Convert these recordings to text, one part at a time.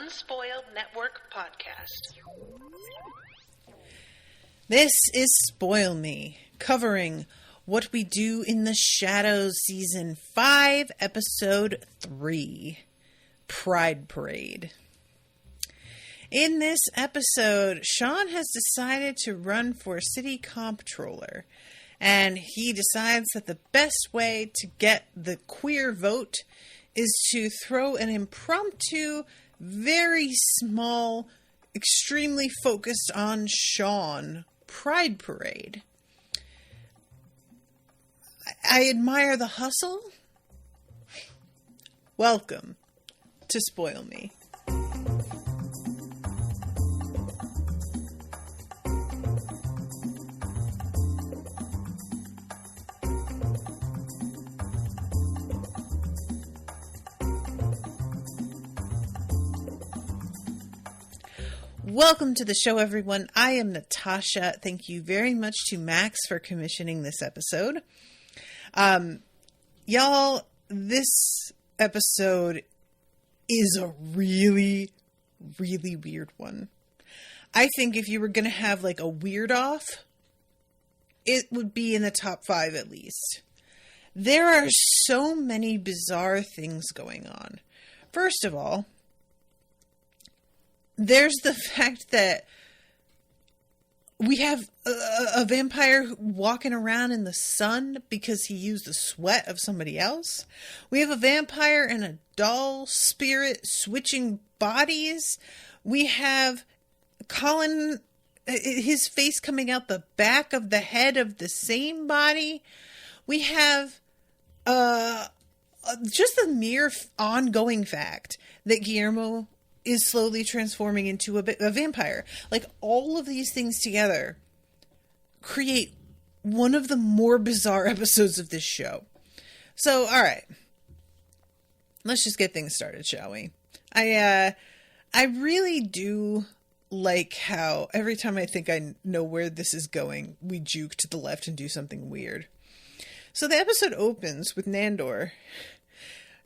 Unspoiled Network podcast. This is Spoil Me, covering What We Do in the Shadows, Season 5, Episode 3, Pride Parade. In this episode, Sean has decided to run for city comptroller, and he decides that the best way to get the queer vote is to throw an impromptu, very small, extremely focused on Sean Pride Parade. I admire the hustle. Welcome to Spoil Me. Welcome to the show, everyone. I am Natasha. Thank you very much to Max for commissioning this episode. Y'all, this episode is a really, really weird one. I think if you were going to have like a weird off, it would be in the top 5 at least. There are so many bizarre things going on. First of all, there's the fact that we have a vampire walking around in the sun because he used the sweat of somebody else. We have a vampire and a doll spirit switching bodies. We have Colin, his face coming out the back of the head of the same body. We have just the mere ongoing fact that Guillermo is slowly transforming into a vampire. Like, all of these things together create one of the more bizarre episodes of this show. So, all right. Let's just get things started, shall we? I really do like how every time I think I know where this is going, we juke to the left and do something weird. So the episode opens with Nandor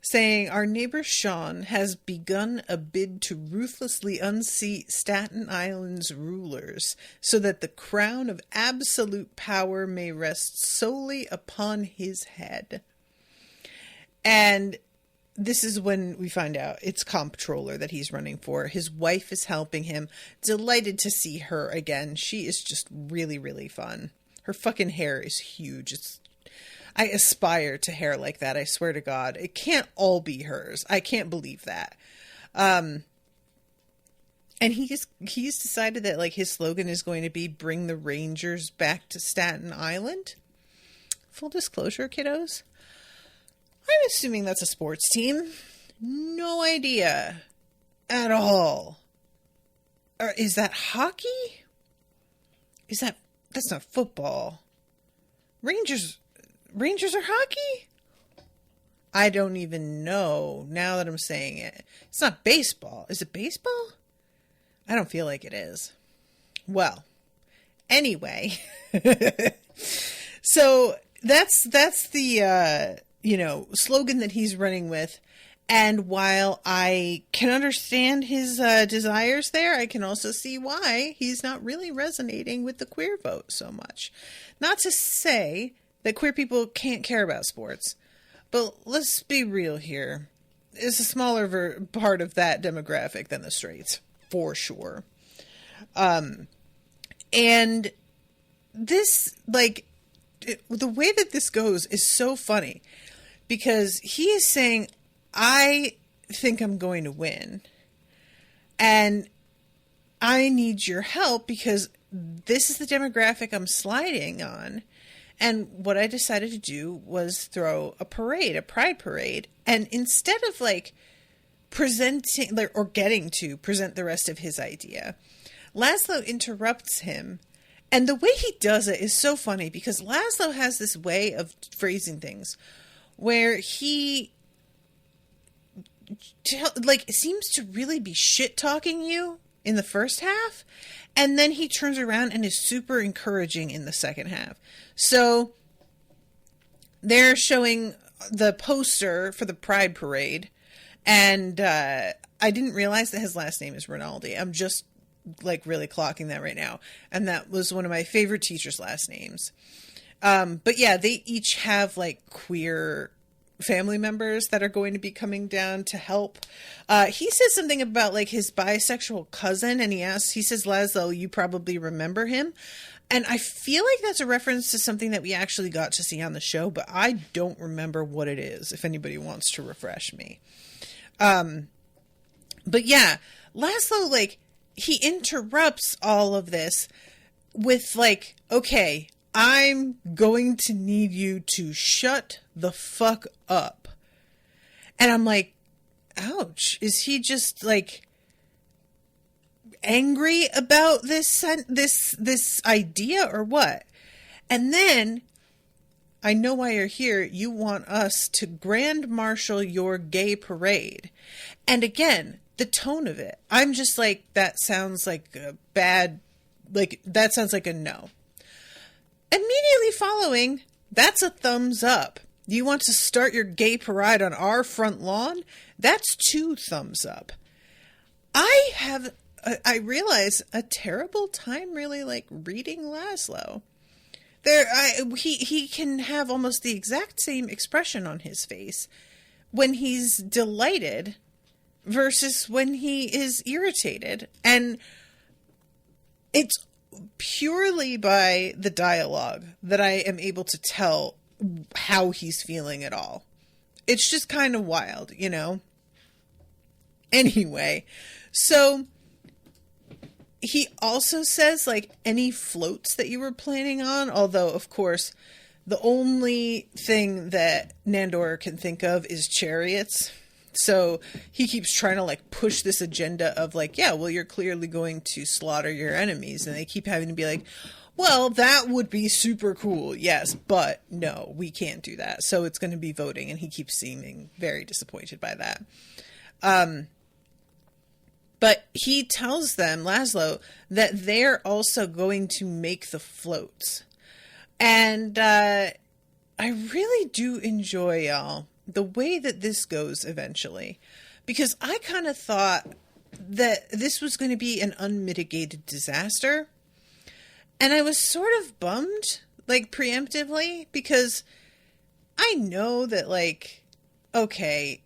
saying, our neighbor Sean has begun a bid to ruthlessly unseat Staten Island's rulers so that the crown of absolute power may rest solely upon his head. And this is when we find out it's comptroller that he's running for. His wife is helping him. Delighted to see her again. She is just really, really fun. Her fucking hair is huge. I aspire to hair like that. I swear to God, it can't all be hers. I can't believe that. And he's decided that like his slogan is going to be bring the Rangers back to Staten Island. Full disclosure, kiddos, I'm assuming that's a sports team. No idea at all. Or is that hockey? That's not football. Rangers are hockey? I don't even know now that I'm saying it. It's not baseball. Is it baseball? I don't feel like it is. Well, anyway. So that's the, slogan that he's running with. And while I can understand his desires there, I can also see why he's not really resonating with the queer vote so much. Not to say that queer people can't care about sports. But let's be real here. It's a smaller part of that demographic than the straights, for sure. And this, the way that this goes is so funny. Because he is saying, I think I'm going to win. And I need your help because this is the demographic I'm sliding on. And what I decided to do was throw a pride parade. And instead of presenting or getting to present the rest of his idea, Laszlo interrupts him. And the way he does it is so funny because Laszlo has this way of phrasing things where he seems to really be shit talking you in the first half. And then he turns around and is super encouraging in the second half. So they're showing the poster for the Pride Parade. And I didn't realize that his last name is Rinaldi. I'm just like really clocking that right now. And that was one of my favorite teachers' last names. But yeah, they each have like queer family members that are going to be coming down to help. He says something about like his bisexual cousin, and he says, Laszlo, you probably remember him. And I feel like that's a reference to something that we actually got to see on the show, but I don't remember what it is, if anybody wants to refresh me. But yeah, Laszlo, like, he interrupts all of this with like, okay, I'm going to need you to shut the fuck up. And I'm like, ouch. Is he just like angry about this idea or what? And then, I know why you're here. You want us to grand marshal your gay parade. And again, the tone of it, I'm just like, that sounds like a bad, like, that sounds like a no. Immediately following, that's a thumbs up. You want to start your gay parade on our front lawn? That's 2 thumbs up. I realize, a terrible time really like reading Laszlo. He can have almost the exact same expression on his face when he's delighted versus when he is irritated. And it's purely by the dialogue that I am able to tell how he's feeling at all. It's just kind of wild, you know? Anyway, so he also says, like, any floats that you were planning on, although, of course, the only thing that Nandor can think of is chariots. So he keeps trying to like push this agenda of like, yeah, well, you're clearly going to slaughter your enemies. And they keep having to be like, well, that would be super cool. Yes, but no, we can't do that. So it's going to be voting. And he keeps seeming very disappointed by that. But he tells them, Laszlo, that they're also going to make the floats. And I really do enjoy, y'all, the way that this goes eventually, because I kind of thought that this was going to be an unmitigated disaster. And I was sort of bummed, like, preemptively, because I know that, like, okay,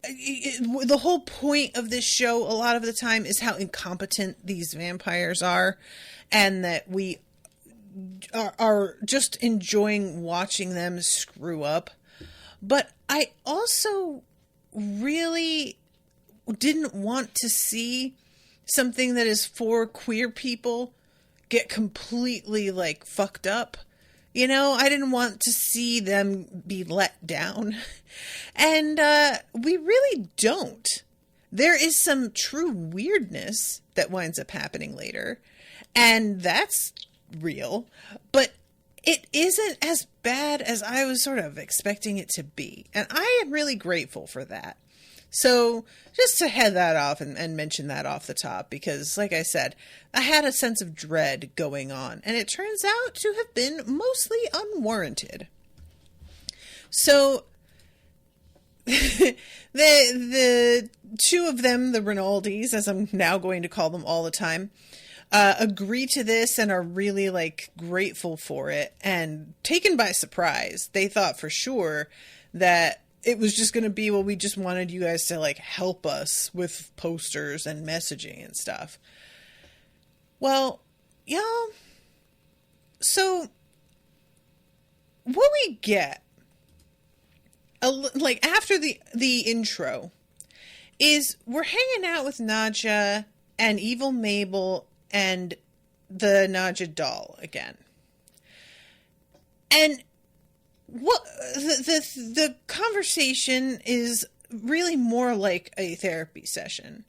the whole point of this show a lot of the time is how incompetent these vampires are, and that we are just enjoying watching them screw up. But I also really didn't want to see something that is for queer people get completely like fucked up. You know, I didn't want to see them be let down. And we really don't. There is some true weirdness that winds up happening later. And that's real, but it isn't as bad as I was sort of expecting it to be. And I am really grateful for that. So just to head that off and mention that off the top, because like I said, I had a sense of dread going on, and it turns out to have been mostly unwarranted. So the 2 of them, the Rinaldis, as I'm now going to call them all the time, agree to this and are really like grateful for it and taken by surprise. They thought for sure that it was just going to be, well, we just wanted you guys to like help us with posters and messaging and stuff. Well, y'all, so what we get like after the intro is we're hanging out with Nadja and Evil Mabel and the Nadja doll again. And what the conversation is really more like a therapy session.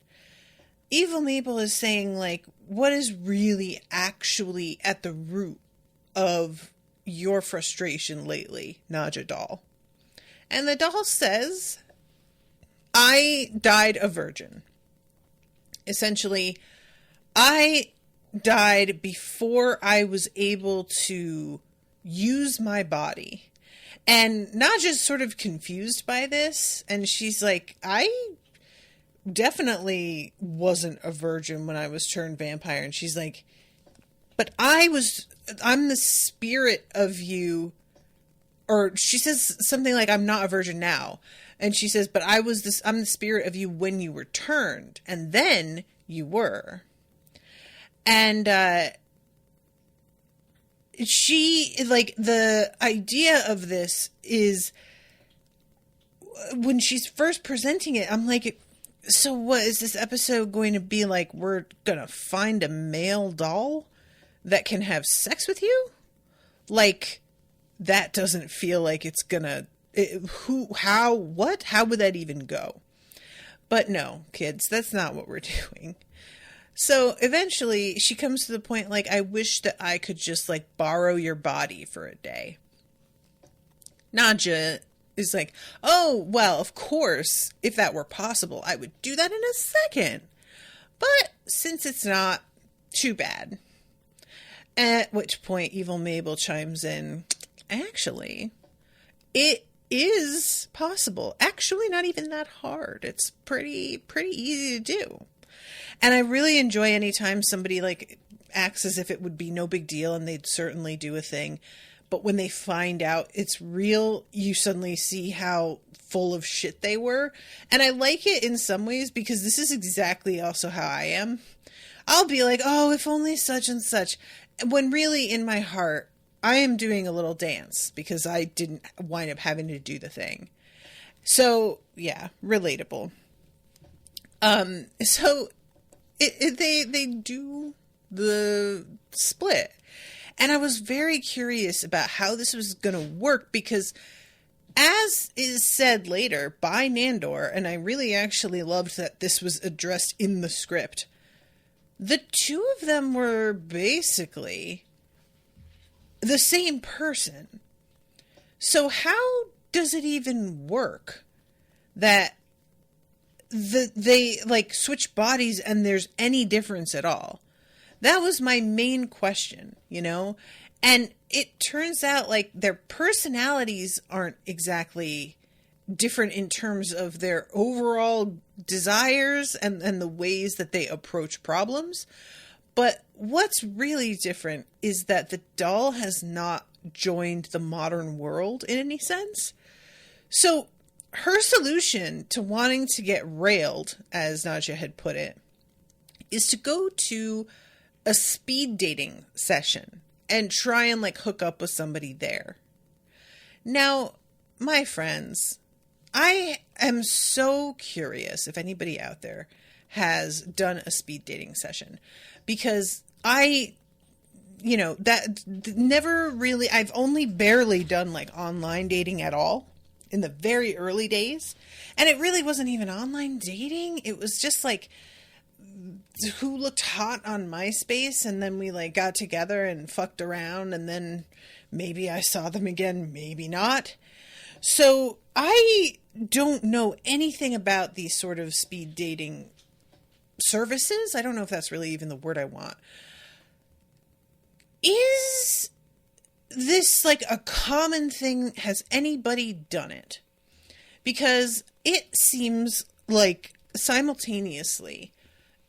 Evil Mabel is saying, like, what is really actually at the root of your frustration lately, Nadja doll? And the doll says, I died a virgin. Essentially, I died before I was able to use my body. And Nadja's sort of confused by this. And she's like, I definitely wasn't a virgin when I was turned vampire. And she's like, but I'm the spirit of you. Or she says something like, I'm not a virgin now. And she says, but I'm the spirit of you when you were turned. And then you were. And, she, like, the idea of this is, when she's first presenting it, I'm like, so what is this episode going to be like? We're going to find a male doll that can have sex with you? Like, that doesn't feel like it's gonna, how would that even go? But no, kids, that's not what we're doing. So eventually she comes to the point, like, I wish that I could just, like, borrow your body for a day. Nadja is like, oh, well, of course, if that were possible, I would do that in a second. But since it's not, too bad. At which point Evil Mabel chimes in, actually, it is possible. Actually, not even that hard. It's pretty easy to do. And I really enjoy anytime somebody, like, acts as if it would be no big deal, and they'd certainly do a thing. But when they find out it's real, you suddenly see how full of shit they were. And I like it in some ways, because this is exactly also how I am. I'll be like, oh, if only such and such. When really, in my heart, I am doing a little dance, because I didn't wind up having to do the thing. So, yeah, relatable. So they do the split. And I was very curious about how this was going to work, because as is said later by Nandor, and I really actually loved that this was addressed in the script, the two of them were basically the same person. So how does it even work that they, like, switch bodies and there's any difference at all? That was my main question, you know? And it turns out, like, their personalities aren't exactly different in terms of their overall desires and the ways that they approach problems. But what's really different is that the doll has not joined the modern world in any sense. So her solution to wanting to get railed, as Nadja had put it, is to go to a speed dating session and try and, like, hook up with somebody there. Now, my friends, I am so curious if anybody out there has done a speed dating session, because that never really, I've only barely done, like, online dating at all in the very early days. And it really wasn't even online dating. It was just, like, who looked hot on MySpace, and then we, like, got together and fucked around, and then maybe I saw them again, maybe not. So I don't know anything about these sort of speed dating services. I don't know if that's really even the word I want. Is this, like, a common thing? Has anybody done it? Because it seems like simultaneously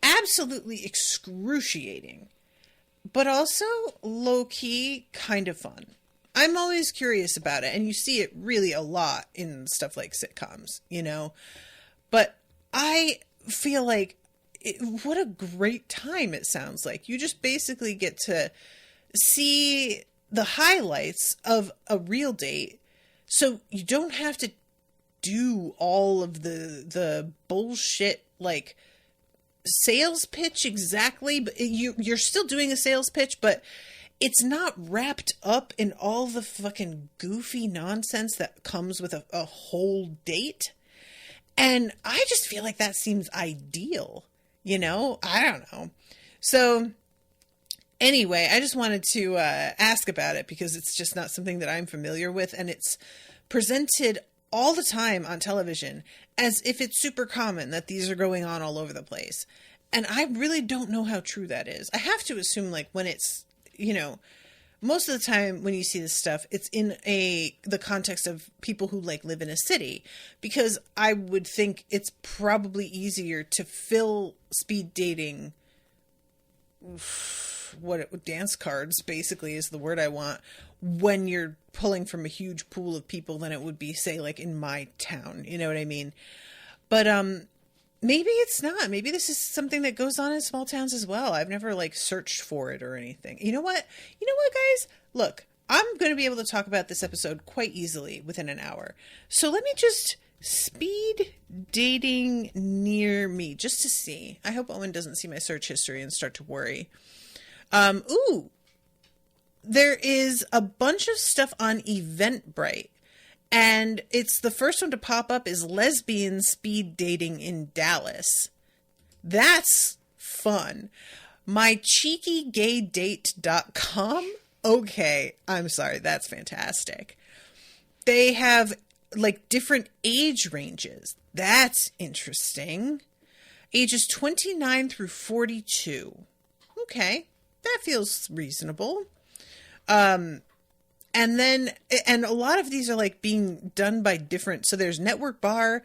absolutely excruciating, but also low-key kind of fun. I'm always curious about it, and you see it really a lot in stuff like sitcoms, you know? But I feel like what a great time it sounds like. You just basically get to see the highlights of a real date, so you don't have to do all of the bullshit, like, sales pitch exactly, but you're still doing a sales pitch, but it's not wrapped up in all the fucking goofy nonsense that comes with a whole date. And I just feel like that seems ideal, you know? I don't know. So anyway, I just wanted to ask about it, because it's just not something that I'm familiar with, and it's presented all the time on television as if it's super common that these are going on all over the place. And I really don't know how true that is. I have to assume, like, when it's, you know, most of the time when you see this stuff, it's in the context of people who like live in a city, because I would think it's probably easier to fill speed dating, dance cards basically is the word I want, when you're pulling from a huge pool of people than it would be, say, like in my town. You know what I mean? But maybe it's not. Maybe this is something that goes on in small towns as well. I've never like searched for it or anything. You know what, guys? Look, I'm going to be able to talk about this episode quite easily within an hour. So let me just speed dating near me just to see. I hope Owen doesn't see my search history and start to worry. There is a bunch of stuff on Eventbrite. And it's the first one to pop up is lesbian speed dating in Dallas. That's fun. MyCheekyGayDate.com. Okay, I'm sorry. That's fantastic. They have like different age ranges. That's interesting. Ages 29 through 42. Okay, that feels reasonable. And a lot of these are like being done by different, so there's Network Bar,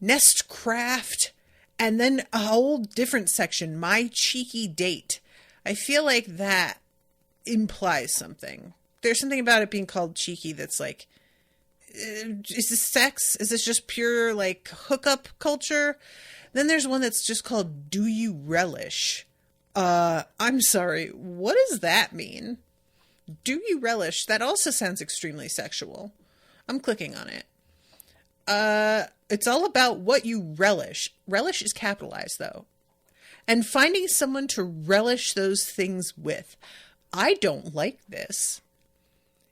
Nest Craft, and then a whole different section, My Cheeky Date. I feel like that implies something. There's something about it being called cheeky that's like, is this sex? Is this just pure like hookup culture? Then there's one that's just called Do You Relish? I'm sorry, what does that mean? Do you relish? That also sounds extremely sexual. I'm clicking on it. It's all about what you relish. Relish is capitalized, though. And finding someone to relish those things with. I don't like this.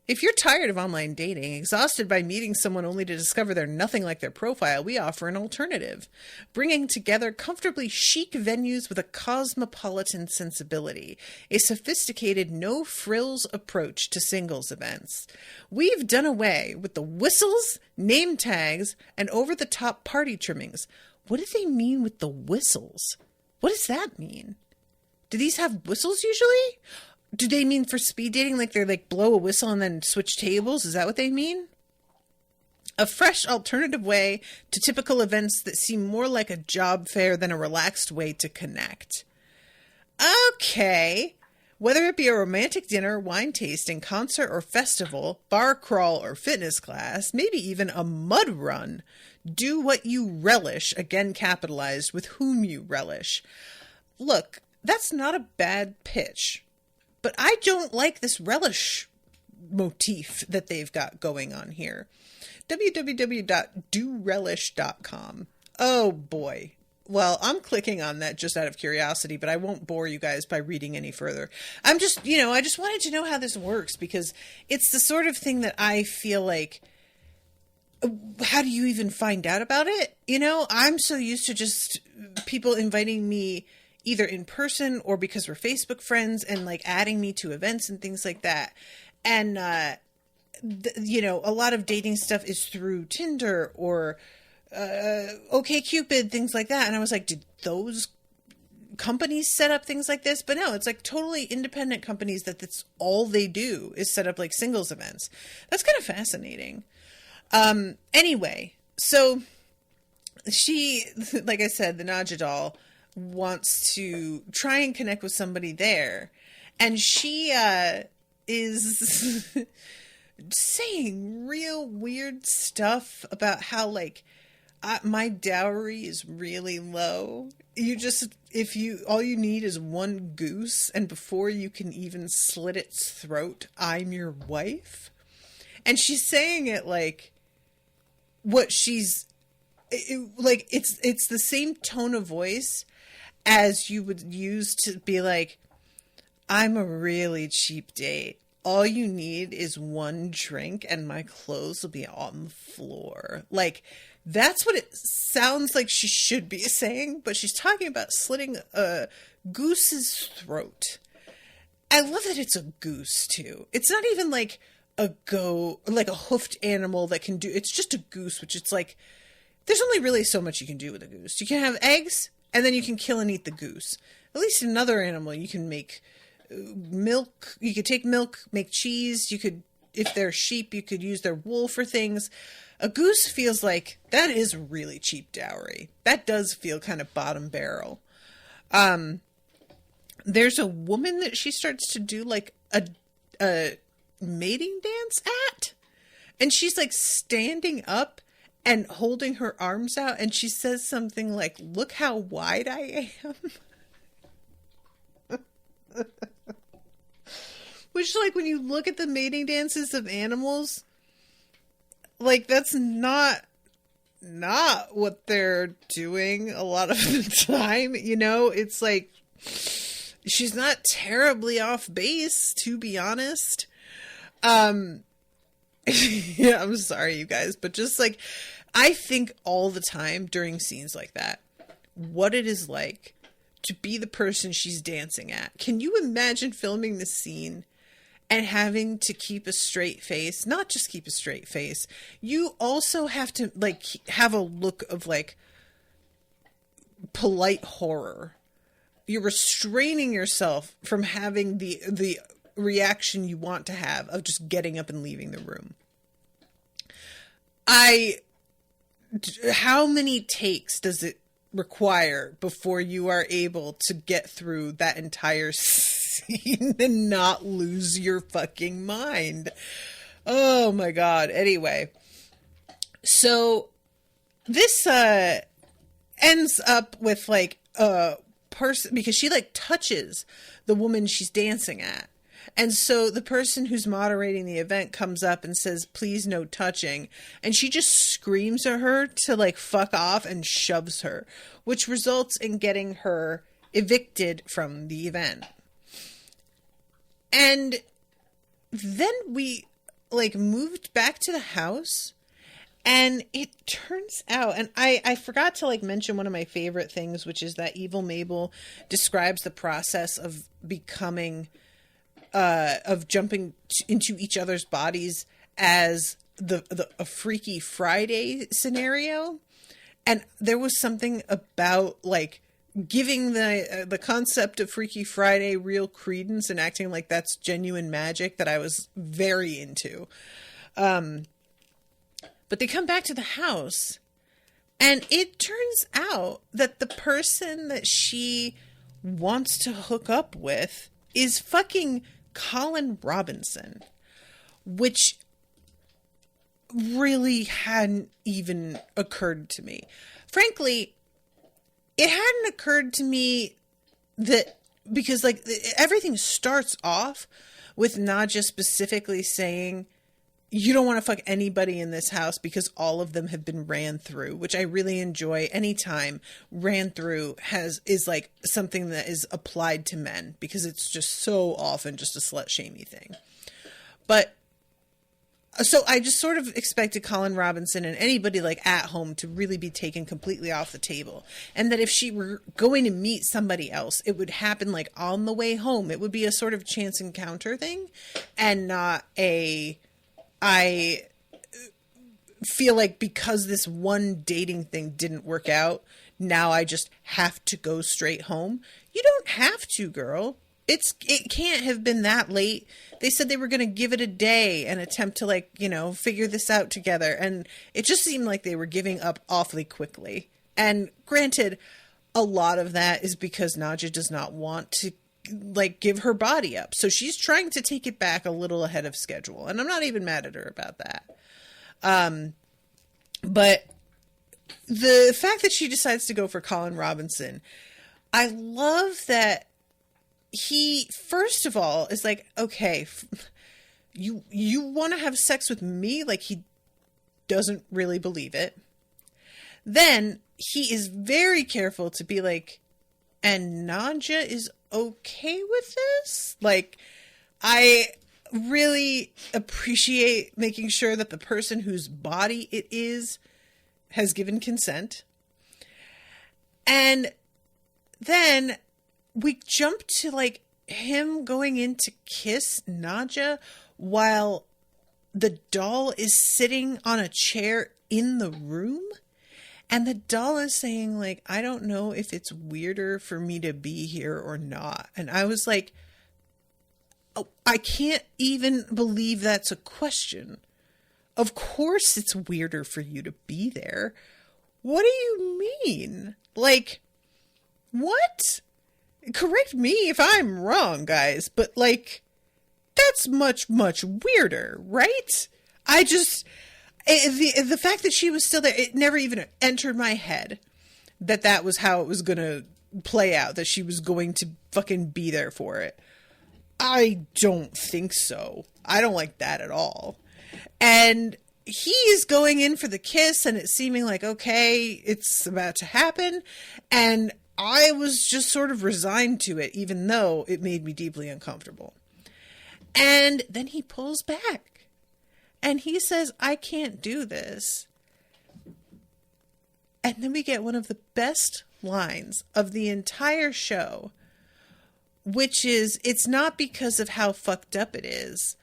If you're tired of online dating, exhausted by meeting someone only to discover they're nothing like their profile, we offer an alternative, bringing together comfortably chic venues with a cosmopolitan sensibility, a sophisticated no-frills approach to singles events. We've done away with the whistles, name tags, and over-the-top party trimmings. What do they mean with the whistles? What does that mean? Do these have whistles usually? Do they mean for speed dating, like they're like blow a whistle and then switch tables? Is that what they mean? A fresh alternative way to typical events that seem more like a job fair than a relaxed way to connect. Okay. Whether it be a romantic dinner, wine tasting, concert or festival, bar crawl or fitness class, maybe even a mud run, do what you relish, again capitalized, with whom you relish. Look, that's not a bad pitch. But I don't like this relish motif that they've got going on here. www.dorelish.com. Oh boy. Well, I'm clicking on that just out of curiosity, but I won't bore you guys by reading any further. I just wanted to know how this works, because it's the sort of thing that I feel like, how do you even find out about it? You know, I'm so used to just people inviting me either in person or because we're Facebook friends and like adding me to events and things like that. And, a lot of dating stuff is through Tinder or OkCupid, things like that. And I was like, did those companies set up things like this? But no, it's like totally independent companies that's all they do is set up like singles events. That's kind of fascinating. Anyway, so she, like I said, the Naja doll wants to try and connect with somebody there, and she is saying real weird stuff about how like my dowry is really low. All you need is one goose, and before you can even slit its throat, I'm your wife. And she's saying it like what she's like, it's the same tone of voice as you would use to be like, I'm a really cheap date. All you need is one drink and my clothes will be on the floor. Like, that's what it sounds like she should be saying, but she's talking about slitting a goose's throat. I love that it's a goose too. It's not even like a hoofed animal that can do, it's just a goose, which it's like, there's only really so much you can do with a goose. You can have eggs, and then you can kill and eat the goose. At least another animal, you can make milk. You could take milk, make cheese. You could, if they're sheep, you could use their wool for things. A goose feels like that is really cheap dowry. That does feel kind of bottom barrel. There's a woman that she starts to do like a mating dance at, and she's like standing up and holding her arms out, and she says something like, "Look how wide I am." Which, like, when you look at the mating dances of animals, like, that's not what they're doing a lot of the time, you know? It's like, she's not terribly off base, to be honest. Yeah, I'm sorry, you guys, but just, like, I think all the time during scenes like that, what it is like to be the person she's dancing at. Can you imagine filming this scene and having to keep a straight face? Not just keep a straight face. You also have to, like, have a look of, like, polite horror. You're restraining yourself from having the reaction you want to have of just getting up and leaving the room. How many takes does it require before you are able to get through that entire scene and not lose your fucking mind? Oh my God. Anyway, so this ends up with like a person, because she like touches the woman she's dancing at. And so the person who's moderating the event comes up and says, "Please, no touching." And she just screams at her to like fuck off and shoves her, which results in getting her evicted from the event. And then we like moved back to the house, and it turns out, and I forgot to like mention one of my favorite things, which is that Evil Mabel describes the process of becoming of jumping into each other's bodies as a Freaky Friday scenario. And there was something about like giving the concept of Freaky Friday real credence and acting like that's genuine magic that I was very into. But they come back to the house, and it turns out that the person that she wants to hook up with is fucking Colin Robinson, which really hadn't even occurred to me. Frankly, it hadn't occurred to me that, because like everything starts off with Nadja specifically saying, "You don't want to fuck anybody in this house because all of them have been ran through," which I really enjoy anytime ran through is like something that is applied to men, because it's just so often just a slut shamey thing. But so I just sort of expected Colin Robinson and anybody like at home to really be taken completely off the table. And that if she were going to meet somebody else, it would happen like on the way home. It would be a sort of chance encounter thing, and not I feel like because this one dating thing didn't work out, now I just have to go straight home. You don't have to, girl. It can't have been that late. They said they were going to give it a day and attempt to like, you know, figure this out together. And it just seemed like they were giving up awfully quickly. And granted, a lot of that is because Nadja does not want to like give her body up. So she's trying to take it back a little ahead of schedule. And I'm not even mad at her about that. But the fact that she decides to go for Colin Robinson, I love that he, first of all, is like, okay, you want to have sex with me? Like, he doesn't really believe it. Then he is very careful to be like, and Nadja is okay with this? Like, I really appreciate making sure that the person whose body it is has given consent. And then we jump to like him going in to kiss Nadja while the doll is sitting on a chair in the room. And the doll is saying, like, "I don't know if it's weirder for me to be here or not." And I was like, I can't even believe that's a question. Of course it's weirder for you to be there. What do you mean? Like, what? Correct me if I'm wrong, guys, but like, that's much, much weirder, right? The fact that she was still there, it never even entered my head that was how it was going to play out, that she was going to fucking be there for it. I don't think so. I don't like that at all. And he is going in for the kiss, and it's seeming like, okay, it's about to happen. And I was just sort of resigned to it, even though it made me deeply uncomfortable. And then he pulls back. And he says, I can't do this. And then we get one of the best lines of the entire show, which is, it's not because of how fucked up it is.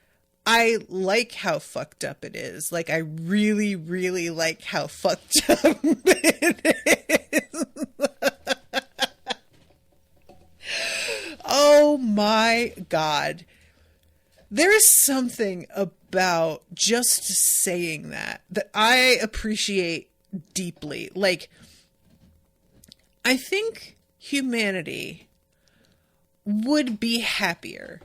I like how fucked up it is. Like, I really, really like how fucked up it is. Oh my God. There is something about just saying that I appreciate deeply. Like, I think humanity would be happier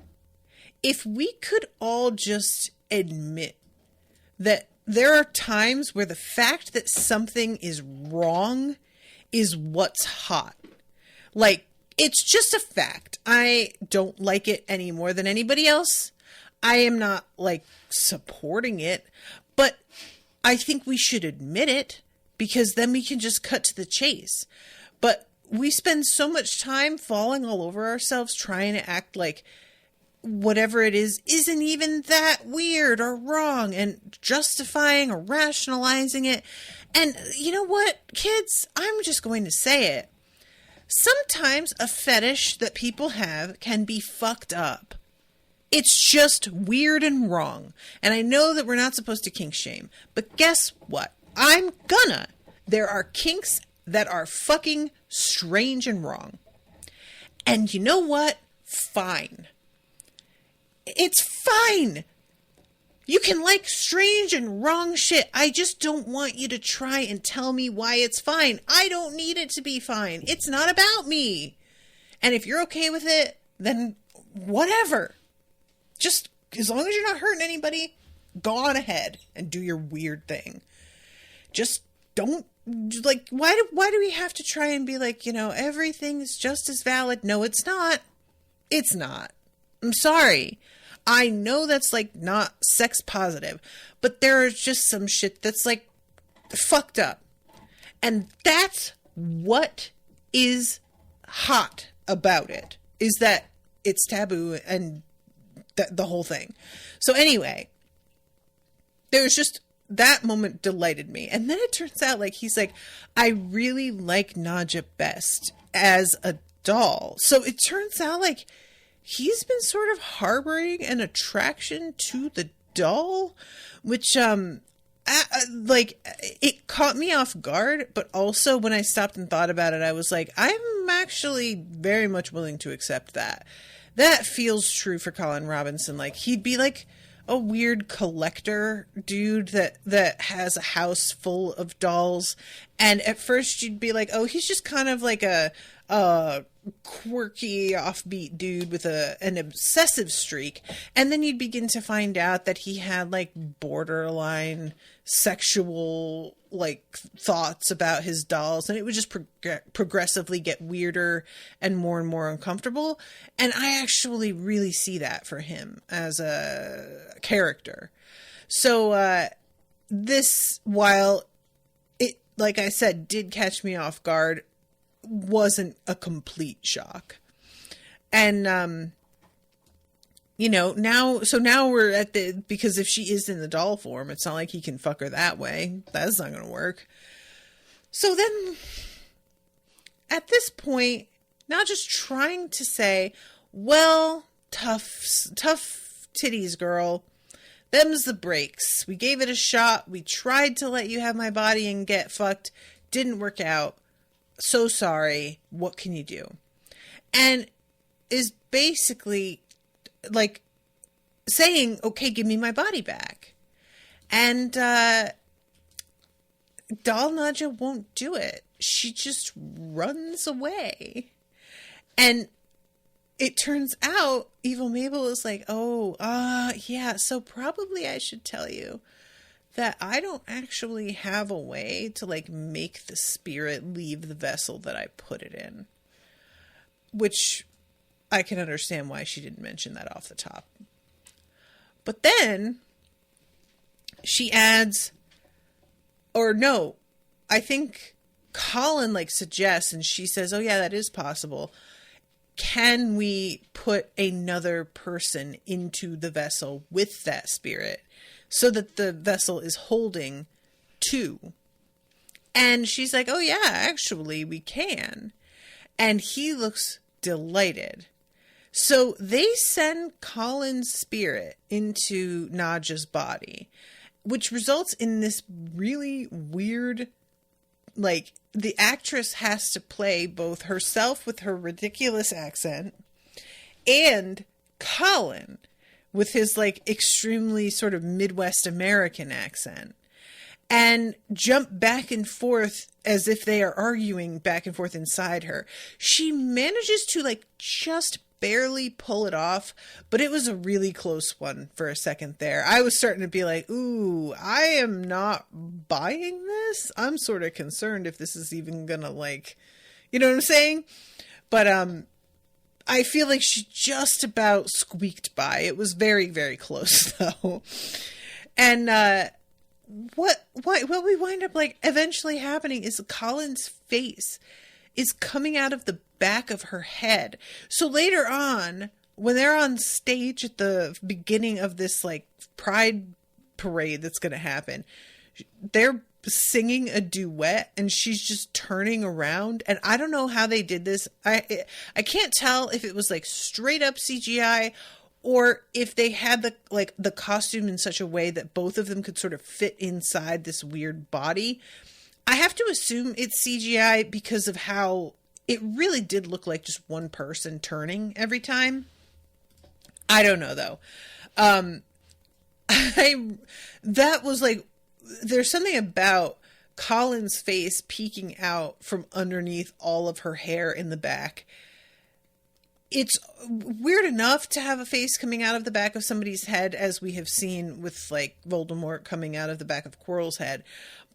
if we could all just admit that there are times where the fact that something is wrong is what's hot. Like, it's just a fact. I don't like it any more than anybody else. I am not, like, supporting it, but I think we should admit it, because then we can just cut to the chase. But we spend so much time falling all over ourselves trying to act like whatever it is isn't even that weird or wrong, and justifying or rationalizing it. And you know what, kids? I'm just going to say it. Sometimes a fetish that people have can be fucked up. It's just weird and wrong. And I know that we're not supposed to kink shame, but guess what? I'm gonna. There are kinks that are fucking strange and wrong. And you know what? Fine. It's fine. You can like strange and wrong shit. I just don't want you to try and tell me why it's fine. I don't need it to be fine. It's not about me. And if you're okay with it, then whatever. Just as long as you're not hurting anybody, go on ahead and do your weird thing. Just don't, like, why do we have to try and be like, you know, everything is just as valid? No, it's not. It's not. I'm sorry. I know that's, like, not sex positive, but there is just some shit that's, like, fucked up. And that's what is hot about it, is that it's taboo and the whole thing. So anyway, there's just, that moment delighted me. And then it turns out, like, he's like, I really like Nadja best as a doll. So it turns out, like, he's been sort of harboring an attraction to the doll, which, like, it caught me off guard, but also when I stopped and thought about it, I was like, I'm actually very much willing to accept that. That feels true for Colin Robinson. Like, he'd be like a weird collector dude that has a house full of dolls. And at first you'd be like, oh, he's just kind of like a quirky, offbeat dude with an obsessive streak. And then you'd begin to find out that he had like borderline sexual like thoughts about his dolls, and it would just progressively get weirder and more uncomfortable. And I actually really see that for him as a character. So this, while it, like I said, did catch me off guard, wasn't a complete shock. And you know, now we're at the, because if she is in the doll form, it's not like he can fuck her that way. That's not going to work. So then at this point, now just trying to say, well, tough titties, girl. Them's the breaks. We gave it a shot. We tried to let you have my body and get fucked. Didn't work out. So sorry. What can you do? And is basically like saying, okay, give me my body back. And Dal Nadja won't do it. She just runs away. And it turns out Evil Mabel is like, yeah, so probably I should tell you that I don't actually have a way to, like, make the spirit leave the vessel that I put it in. Which I can understand why she didn't mention that off the top. But then she adds, or no, I think Colin, like, suggests, and she says, oh yeah, that is possible. Can we put another person into the vessel with that spirit so that the vessel is holding two? And she's like, oh yeah, actually we can. And he looks delighted. So they send Colin's spirit into Nadja's body, which results in this really weird, like, the actress has to play both herself with her ridiculous accent and Colin with his, like, extremely sort of Midwest American accent, and jump back and forth as if they are arguing back and forth inside her. She manages to, like, just barely pull it off, but it was a really close one for a second there. I was starting to be like, ooh, I am not buying this. I'm sort of concerned if this is even gonna, like, you know what I'm saying? But I feel like she just about squeaked by. It was very, very close though. And what we wind up, like, eventually happening is Colin's face is coming out of the back of her head. So later on, when they're on stage at the beginning of this, like, pride parade that's going to happen, they're singing a duet and she's just turning around. And I don't know how they did this. I can't tell if it was, like, straight up CGI or if they had the costume in such a way that both of them could sort of fit inside this weird body. I have to assume it's CGI because of how it really did look like just one person turning every time. I don't know though. That was like, there's something about Colin's face peeking out from underneath all of her hair in the back. It's weird enough to have a face coming out of the back of somebody's head, as we have seen with, like, Voldemort coming out of the back of Quirrell's head.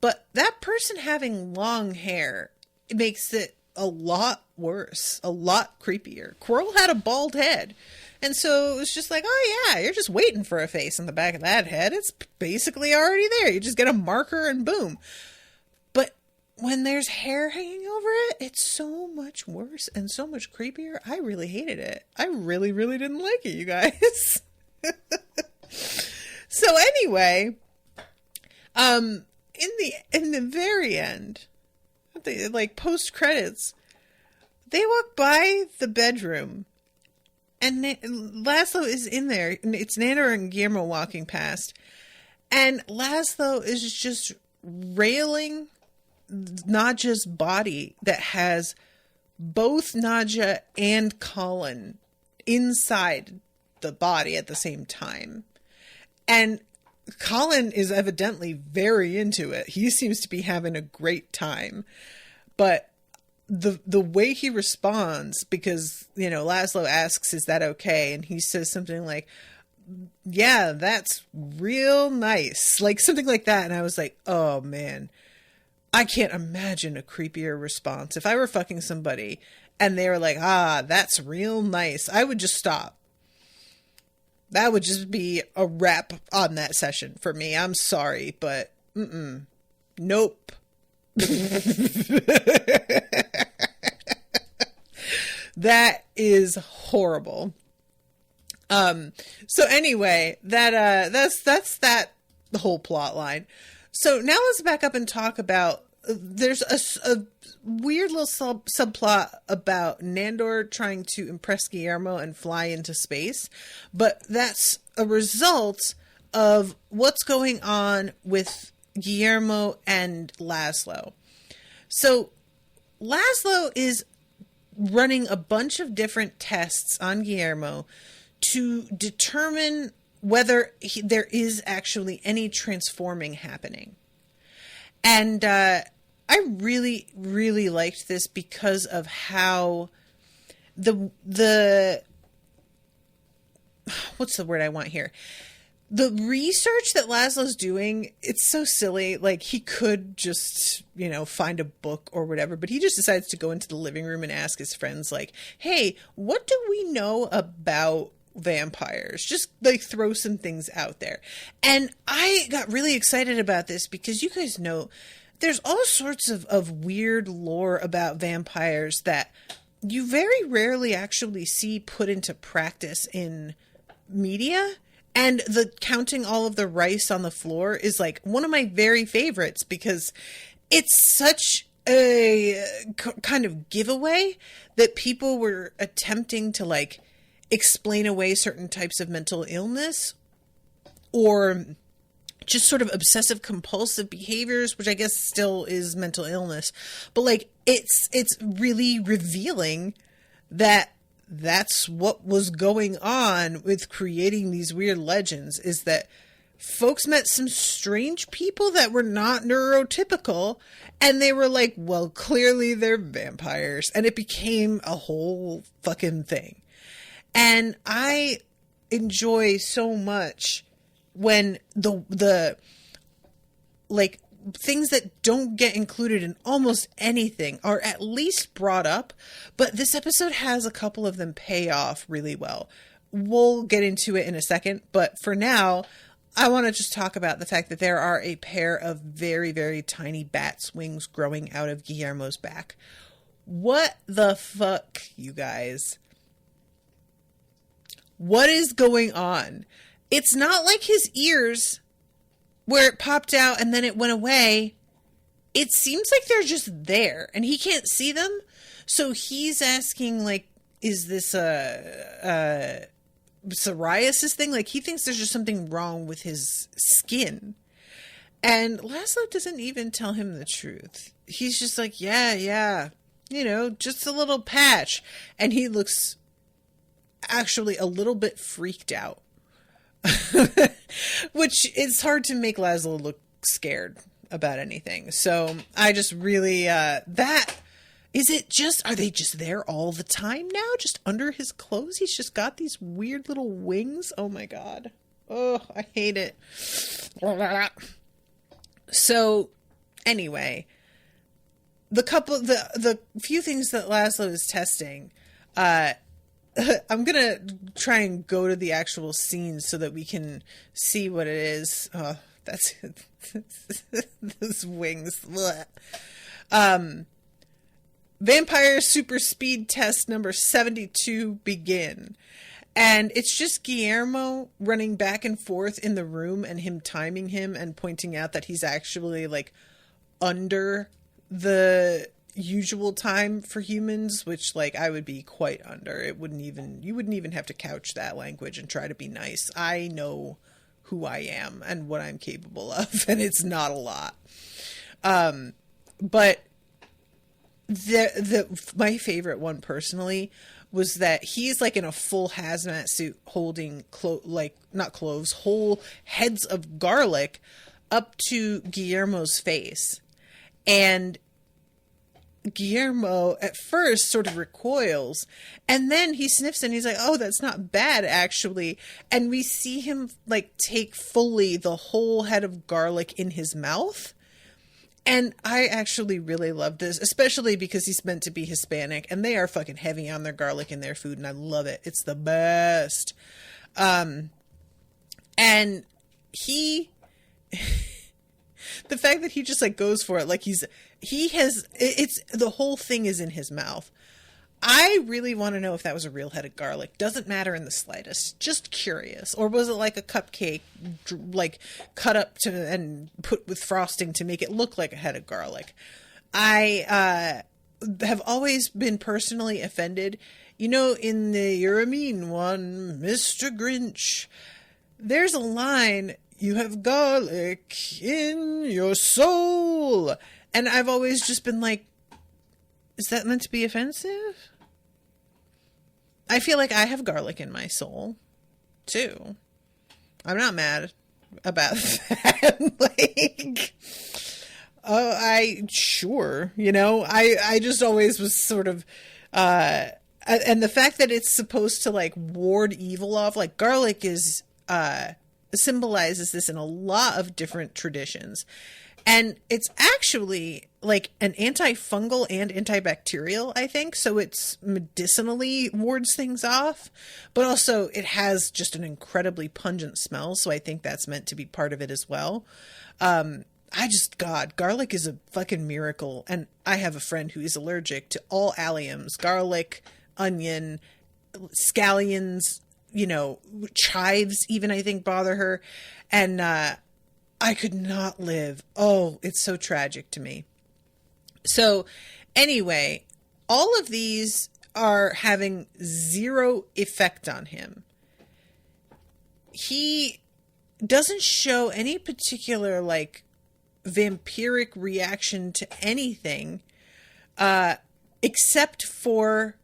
But that person having long hair, it makes it a lot worse, a lot creepier. Quirrell had a bald head. And so it was just like, oh yeah, you're just waiting for a face on the back of that head. It's basically already there. You just get a marker and boom. But when there's hair hanging over it, it's so much worse and so much creepier. I really hated it. I really, really didn't like it, you guys. So anyway, in the very end, like, post credits, they walk by the bedroom, and Laszlo is in there. And it's Nana and Guillermo walking past, and Laszlo is just railing Nadja's body that has both Nadja and Colin inside the body at the same time, and Colin is evidently very into it. He seems to be having a great time. But the way he responds, because, you know, Laszlo asks, is that okay? And he says something like, yeah, that's real nice. Like, something like that. And I was like, oh man, I can't imagine a creepier response. If I were fucking somebody and they were like, ah, that's real nice, I would just stop. That would just be a wrap on that session for me. I'm sorry, but nope. That is horrible. So anyway, that's that the whole plot line. So now let's back up and talk about, there's a weird little subplot about Nandor trying to impress Guillermo and fly into space, but that's a result of what's going on with Guillermo and Laszlo. So Laszlo is running a bunch of different tests on Guillermo to determine whether there is actually any transforming happening. And I really, really liked this because of how the what's the word I want here? The research that Laszlo's doing, it's so silly. Like, he could just, find a book or whatever, but he just decides to go into the living room and ask his friends, like, hey, what do we know about vampires? Just, like, throw some things out there. And I got really excited about this because you guys know there's all sorts of weird lore about vampires that you very rarely actually see put into practice in media. And the counting all of the rice on the floor is like one of my very favorites because it's such a kind of giveaway that people were attempting to like explain away certain types of mental illness or just sort of obsessive compulsive behaviors, which I guess still is mental illness. But like it's really revealing that that's what was going on with creating these weird legends, is that folks met some strange people that were not neurotypical, and they were like, well, clearly they're vampires. And it became a whole fucking thing. And I enjoy so much when the like things that don't get included in almost anything are at least brought up, but this episode has a couple of them pay off really well. We'll get into it in a second, but for now, I want to just talk about the fact that there are a pair of very, very tiny bat's wings growing out of Guillermo's back. What the fuck, you guys? What is going on? It's not like his ears, where it popped out and then it went away. It seems like they're just there and he can't see them. So he's asking, like, is this a psoriasis thing? Like, he thinks there's just something wrong with his skin. And Laszlo doesn't even tell him the truth. He's just like, yeah, just a little patch. And he looks actually a little bit freaked out. Which it's hard to make Laszlo look scared about anything. So I just really, are they just there all the time now? Just under his clothes? He's just got these weird little wings. Oh my God. Oh, I hate it. So anyway, the few things that Laszlo is testing, I'm going to try and go to the actual scene so that we can see what it is. Oh, that's those wings. Vampire super speed test number 72 begin. And it's just Guillermo running back and forth in the room and him timing him and pointing out that he's actually like under the usual time for humans, which like I would be quite under. You wouldn't even have to couch that language and try to be nice. I know who I am and what I'm capable of, and it's not a lot. But my favorite one personally was that he's like in a full hazmat suit holding whole heads of garlic up to Guillermo's face. And Guillermo at first sort of recoils, and then he sniffs and he's like, oh, that's not bad actually. And we see him like take fully the whole head of garlic in his mouth. And I actually really love this, especially because he's meant to be Hispanic and they are fucking heavy on their garlic in their food, and I love it. It's the best. And he the fact that he just like goes for it, like it's the whole thing is in his mouth. I really want to know if that was a real head of garlic. Doesn't matter in the slightest. Just curious. Or was it like a cupcake, like cut up and put with frosting to make it look like a head of garlic? I have always been personally offended. In the You're a Mean One, Mr. Grinch, there's a line, you have garlic in your soul. And I've always just been like, is that meant to be offensive? I feel like I have garlic in my soul, too. I'm not mad about that. Like, sure, you know, I just always was sort of, and the fact that it's supposed to like ward evil off, like garlic is, symbolizes this in a lot of different traditions. And it's actually like an antifungal and antibacterial, I think. So it's medicinally wards things off, but also it has just an incredibly pungent smell. So I think that's meant to be part of it as well. God, garlic is a fucking miracle. And I have a friend who is allergic to all alliums, garlic, onion, scallions, you know, chives even, I think, bother her. And, I could not live. Oh, it's so tragic to me. So anyway, all of these are having zero effect on him. He doesn't show any particular like vampiric reaction to anything, except for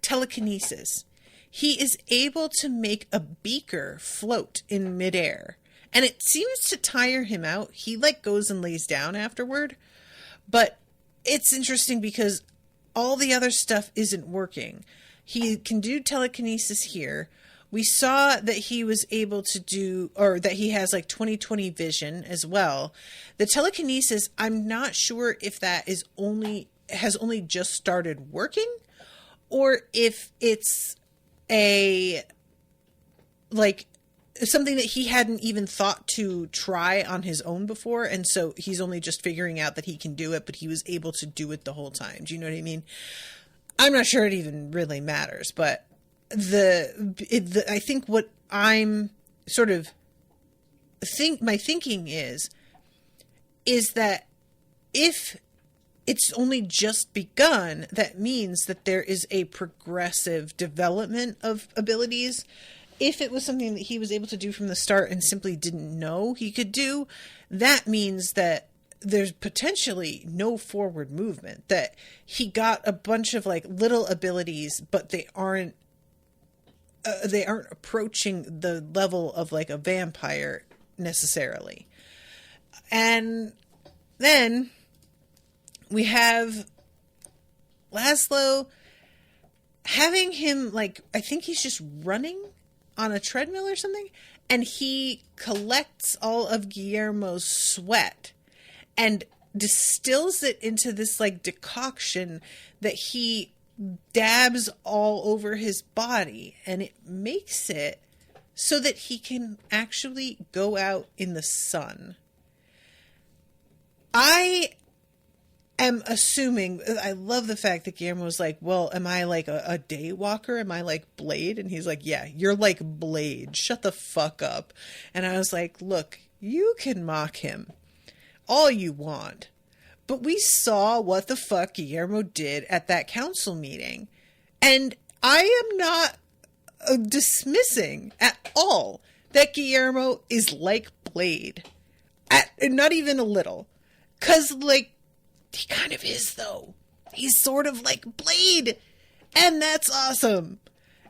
telekinesis. He is able to make a beaker float in midair. And it seems to tire him out. He like goes and lays down afterward. But it's interesting because all the other stuff isn't working. He can do telekinesis here. We saw that he was able to do, or that he has like 20/20 vision as well. The telekinesis, I'm not sure if that has only just started working, or if it's something that he hadn't even thought to try on his own before. And so he's only just figuring out that he can do it, but he was able to do it the whole time. Do you know what I mean? I'm not sure it even really matters, but I think what I'm sort of my thinking is that if it's only just begun, that means that there is a progressive development of abilities. If it was something that he was able to do from the start and simply didn't know he could do, that means that there's potentially no forward movement, that he got a bunch of like little abilities, but they aren't approaching the level of like a vampire necessarily. And then we have Laszlo having him like, I think he's just running on a treadmill or something, and he collects all of Guillermo's sweat and distills it into this like decoction that he dabs all over his body, and it makes it so that he can actually go out in the sun. I am assuming, I love the fact that Guillermo was like, well, am I like a day walker? Am I like Blade? And he's like, yeah, you're like Blade. Shut the fuck up. And I was like, look, you can mock him all you want, but we saw what the fuck Guillermo did at that council meeting. And I am not dismissing at all that Guillermo is like Blade. Not even a little. 'Cause like, he kind of is, though. He's sort of like Blade. And that's awesome.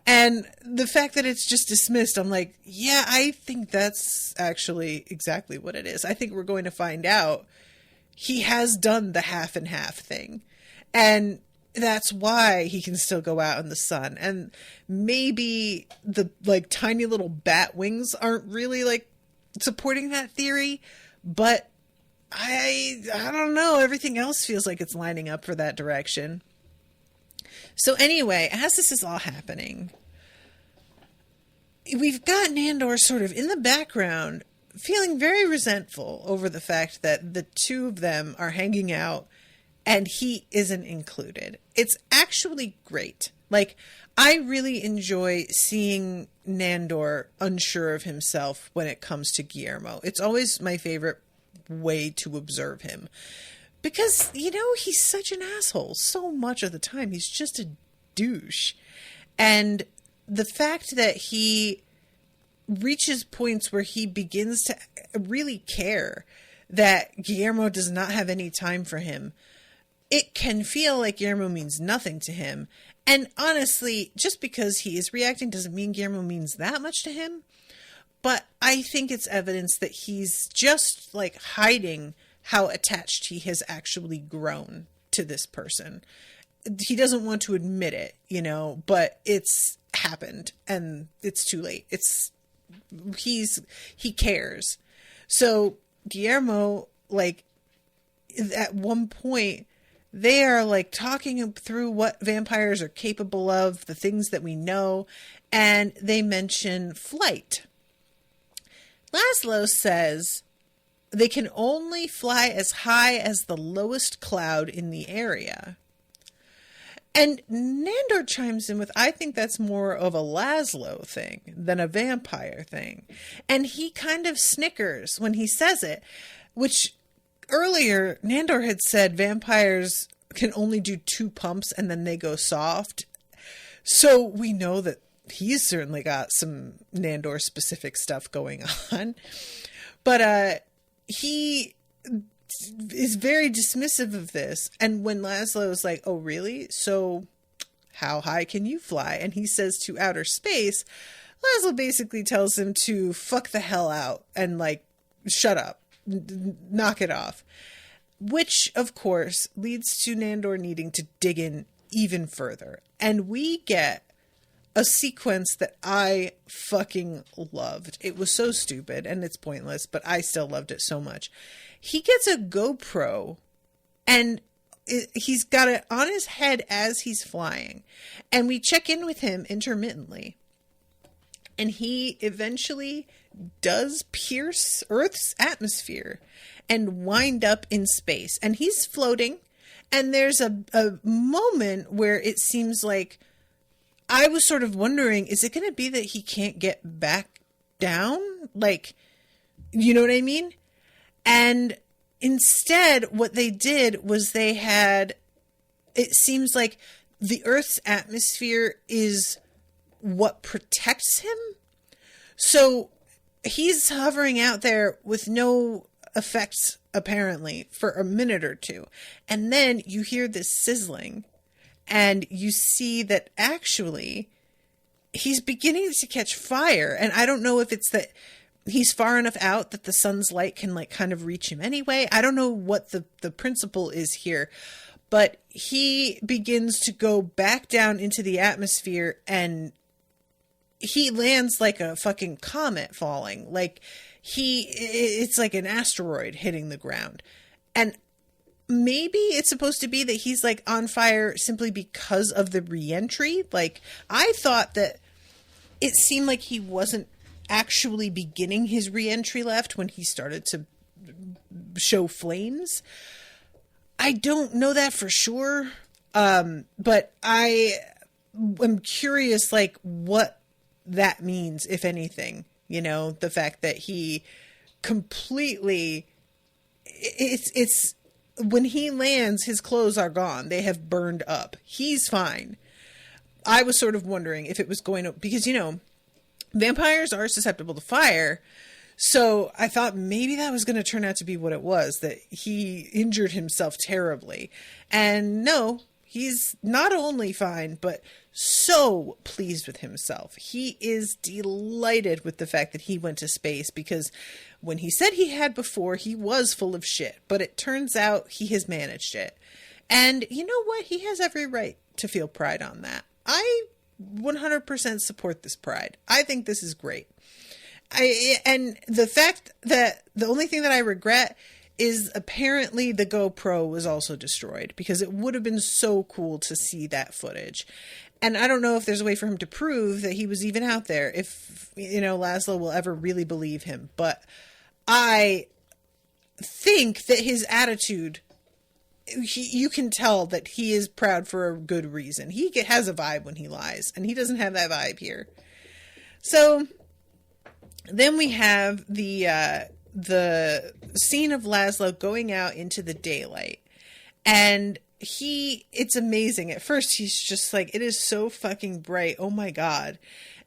And the fact that it's just dismissed, I'm like, yeah, I think that's actually exactly what it is. I think we're going to find out he has done the half and half thing. And that's why he can still go out in the sun. And maybe the like tiny little bat wings aren't really like supporting that theory, but I don't know. Everything else feels like it's lining up for that direction. So anyway, as this is all happening, we've got Nandor sort of in the background feeling very resentful over the fact that the two of them are hanging out and he isn't included. It's actually great. Like, I really enjoy seeing Nandor unsure of himself when it comes to Guillermo. It's always my favorite way to observe him, because you know he's such an asshole so much of the time. He's just a douche, and the fact that he reaches points where he begins to really care that Guillermo does not have any time for him, it can feel like Guillermo means nothing to him. And honestly, just because he is reacting doesn't mean Guillermo means that much to him. but I think it's evidence that he's just like hiding how attached he has actually grown to this person. He doesn't want to admit it, you know, but it's happened and it's too late. He cares. So Guillermo, like, at one point, they are like talking through what vampires are capable of, the things that we know, and they mention flight. Laszlo says they can only fly as high as the lowest cloud in the area. And Nandor chimes in with, I think that's more of a Laszlo thing than a vampire thing. And he kind of snickers when he says it, which earlier Nandor had said vampires can only do 2 pumps and then they go soft. So we know that he's certainly got some Nandor specific stuff going on. But he is very dismissive of this. And when Laszlo is like, oh, really? So how high can you fly? And he says to outer space, Laszlo basically tells him to fuck the hell out and like, shut up, knock it off. Which, of course, leads to Nandor needing to dig in even further. And we get a sequence that I fucking loved. It was so stupid and it's pointless, but I still loved it so much. He gets a GoPro and he's got it on his head as he's flying. And we check in with him intermittently. And he eventually does pierce Earth's atmosphere and wind up in space. And he's floating. And there's a moment where it seems like, I was sort of wondering, is it going to be that he can't get back down? Like, you know what I mean? And instead, what they did was they had, it seems like the Earth's atmosphere is what protects him. So he's hovering out there with no effects, apparently, for a minute or two. And then you hear this sizzling and you see that actually he's beginning to catch fire. And I don't know if it's that he's far enough out that the sun's light can like kind of reach him anyway. I don't know what the principle is here, but he begins to go back down into the atmosphere and he lands like a fucking comet falling. Like it's like an asteroid hitting the ground. And maybe it's supposed to be that he's like on fire simply because of the re-entry. Like I thought that it seemed like he wasn't actually beginning his re-entry left when he started to show flames. I don't know that for sure. But I am curious like what that means, if anything, you know, the fact that he completely, it's when he lands, his clothes are gone. They have burned up. He's fine. I was sort of wondering if it was going to, because, you know, vampires are susceptible to fire. So I thought maybe that was going to turn out to be what it was, that he injured himself terribly. And no, he's not only fine, but so pleased with himself. He is delighted with the fact that he went to space, because when he said he had before, he was full of shit. But it turns out he has managed it. And you know what? He has every right to feel pride on that. I 100% support this pride. I think this is great. And the fact that the only thing that I regret is apparently the GoPro was also destroyed, because it would have been so cool to see that footage. And I don't know if there's a way for him to prove that he was even out there, if, you know, Laszlo will ever really believe him. But I think that his attitude, you can tell that he is proud for a good reason. He has a vibe when he lies, and he doesn't have that vibe here. So then we have the scene of Laszlo going out into the daylight, and it's amazing. At first he's just like, it is so fucking bright. Oh my God.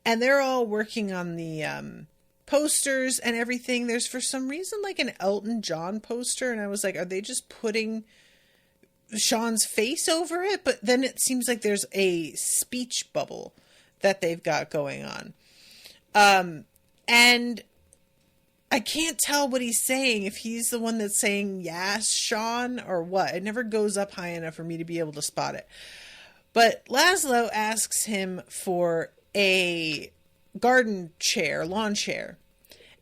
And they're all working on the posters and everything. There's for some reason like an Elton John poster. And I was like, are they just putting Sean's face over it? But then it seems like there's a speech bubble that they've got going on. And I can't tell what he's saying, if he's the one that's saying yes, Sean, or what. It never goes up high enough for me to be able to spot it. But Laszlo asks him for a garden chair, lawn chair.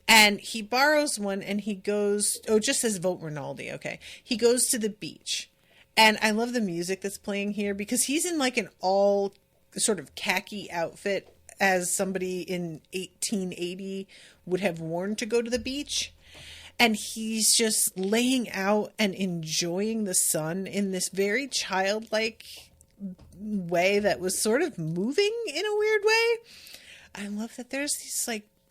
And he borrows one and he goes, oh, it just says vote Rinaldi. Okay. He goes to the beach. And I love the music that's playing here because he's in like an all sort of khaki outfit as somebody in 1880 would have worn to go to the beach. And he's just laying out and enjoying the sun in this very childlike way that was sort of moving in a weird way. I love that there's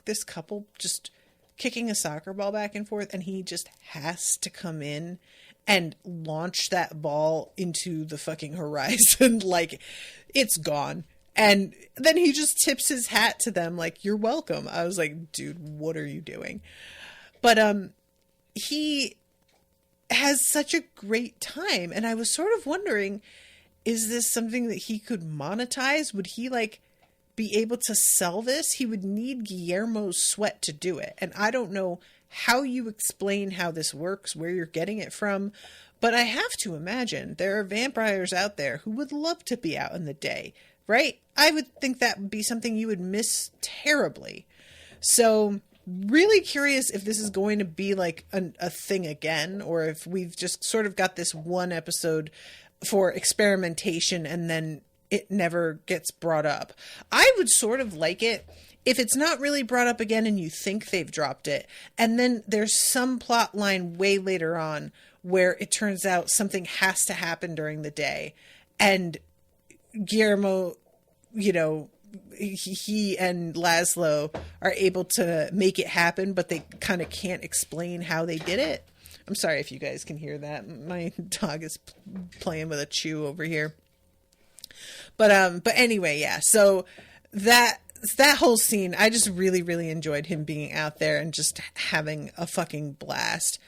this couple just kicking a soccer ball back and forth, and he just has to come in and launch that ball into the fucking horizon like it's gone. And then he just tips his hat to them like, you're welcome. I was like, dude, what are you doing? But he has such a great time. And I was sort of wondering, is this something that he could monetize? Would he like be able to sell this? He would need Guillermo's sweat to do it. And I don't know how you explain how this works, where you're getting it from. But I have to imagine there are vampires out there who would love to be out in the day. Right? I would think that would be something you would miss terribly. So really curious if this is going to be like a thing again, or if we've just sort of got this one episode for experimentation and then it never gets brought up. I would sort of like it if it's not really brought up again and you think they've dropped it. And then there's some plot line way later on where it turns out something has to happen during the day. And Guillermo, you know, he and Laszlo are able to make it happen, but they kind of can't explain how they did it. I'm sorry if you guys can hear that. My dog is playing with a chew over here. But anyway, yeah. So that whole scene, I just really, really enjoyed him being out there and just having a fucking blast.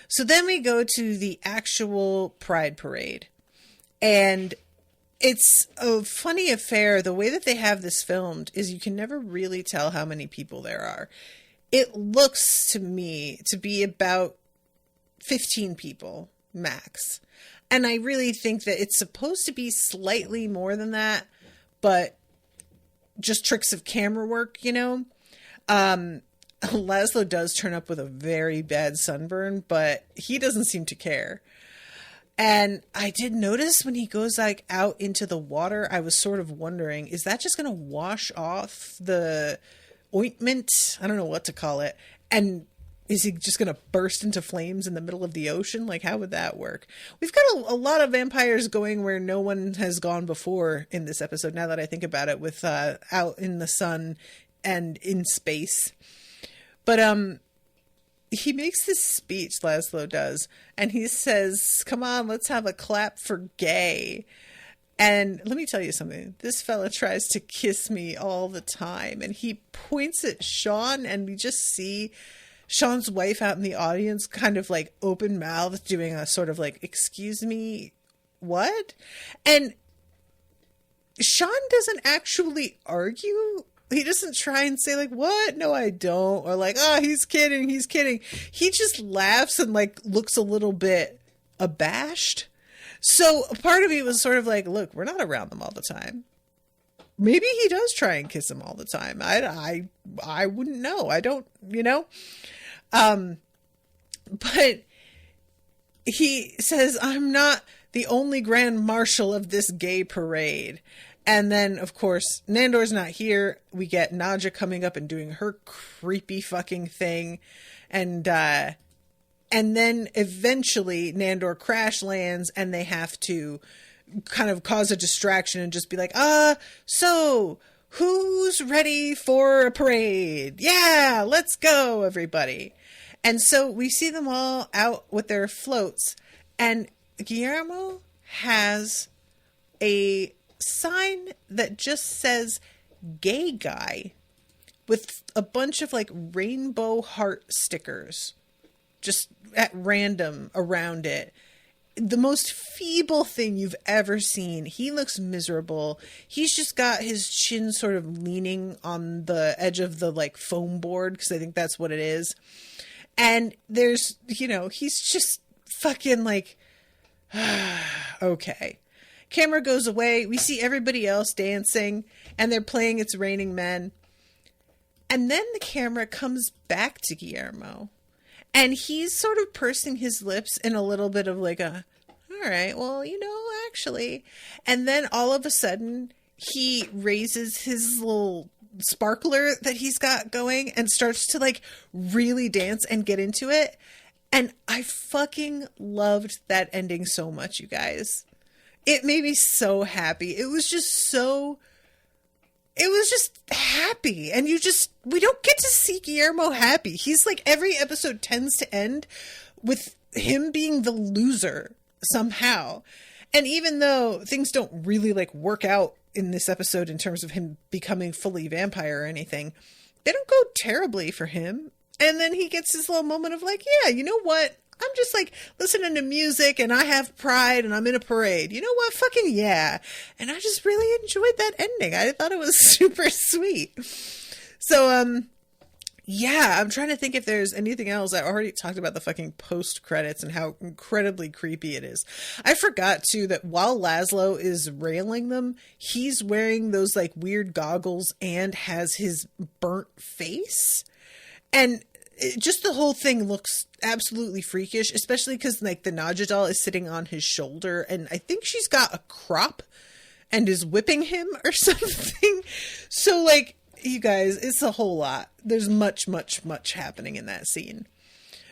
So then we go to the actual Pride Parade. And it's a funny affair. The way that they have this filmed is you can never really tell how many people there are. It looks to me to be about 15 people max. And I really think that it's supposed to be slightly more than that, but just tricks of camera work, you know? Laszlo does turn up with a very bad sunburn, but he doesn't seem to care. And I did notice when he goes like out into the water, I was sort of wondering, is that just going to wash off the ointment? I don't know what to call it. And is he just going to burst into flames in the middle of the ocean? Like, how would that work? We've got a lot of vampires going where no one has gone before in this episode, now that I think about it, with out in the sun and in space. But he makes this speech, Laszlo does, and he says, come on, let's have a clap for gay. And let me tell you something. This fella tries to kiss me all the time. And he points at Sean, and we just see Sean's wife out in the audience kind of like open mouthed doing a sort of like, excuse me, what? And Sean doesn't actually argue. He doesn't try and say like, what? No, I don't. Or like, oh, he's kidding. He's kidding. He just laughs and like looks a little bit abashed. So part of me was sort of like, look, we're not around them all the time. Maybe he does try and kiss them all the time. I wouldn't know. I don't, you know? But he says, I'm not the only grand marshal of this gay parade. And then, of course, Nandor's not here. We get Nadja coming up and doing her creepy fucking thing. And then eventually Nandor crash lands and they have to kind of cause a distraction and just be like, so who's ready for a parade? Yeah, let's go, everybody. And so we see them all out with their floats, and Guillermo has a sign that just says gay guy with a bunch of like rainbow heart stickers just at random around it. the most feeble thing you've ever seen. He looks miserable. He's just got his chin sort of leaning on the edge of the like foam board, because I think that's what it is. And there's, you know, he's just fucking like, okay. Camera goes away. We see everybody else dancing, and they're playing It's Raining Men. And then the camera comes back to Guillermo. And he's sort of pursing his lips in a little bit of like a, all right, well, you know, actually. And then all of a sudden, he raises his little sparkler that he's got going and starts to like really dance and get into it. And I fucking loved that ending so much, you guys. It made me so happy. It was just happy. And we don't get to see Guillermo happy. He's like, every episode tends to end with him being the loser somehow. And even though things don't really like work out in this episode in terms of him becoming fully vampire or anything, they don't go terribly for him. And then he gets his little moment of like, yeah, you know what? I'm just like listening to music and I have pride and I'm in a parade. You know what? Fucking yeah. And I just really enjoyed that ending. I thought it was super sweet. So, yeah, I'm trying to think if there's anything else. I already talked about the fucking post credits and how incredibly creepy it is. I forgot too that while Laszlo is railing them, he's wearing those like weird goggles and has his burnt face. And just the whole thing looks absolutely freakish, especially because like the Nadja doll is sitting on his shoulder, and I think she's got a crop and is whipping him or something. So like, you guys, it's a whole lot. There's much happening in that scene.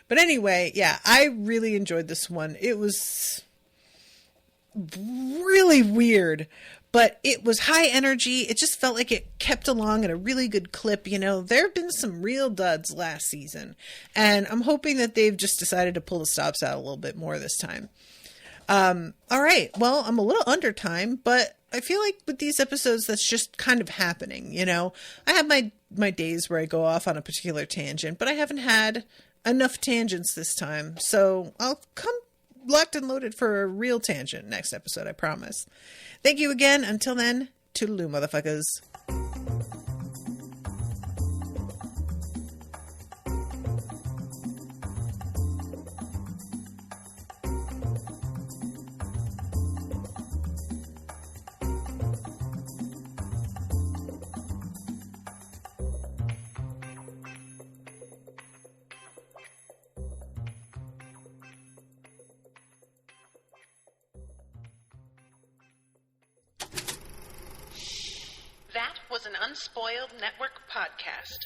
But anyway, yeah, I really enjoyed this one. It was really weird, but it was high energy. It just felt like it kept along at a really good clip. You know, there have been some real duds last season, and I'm hoping that they've just decided to pull the stops out a little bit more this time. All right. Well, I'm a little under time, but I feel like with these episodes, that's just kind of happening. You know, I have my days where I go off on a particular tangent, but I haven't had enough tangents this time. So I'll come locked and loaded for a real tangent next episode, I promise. Thank you again. Until then, toodaloo, motherfuckers. That was an Unspoiled Network podcast.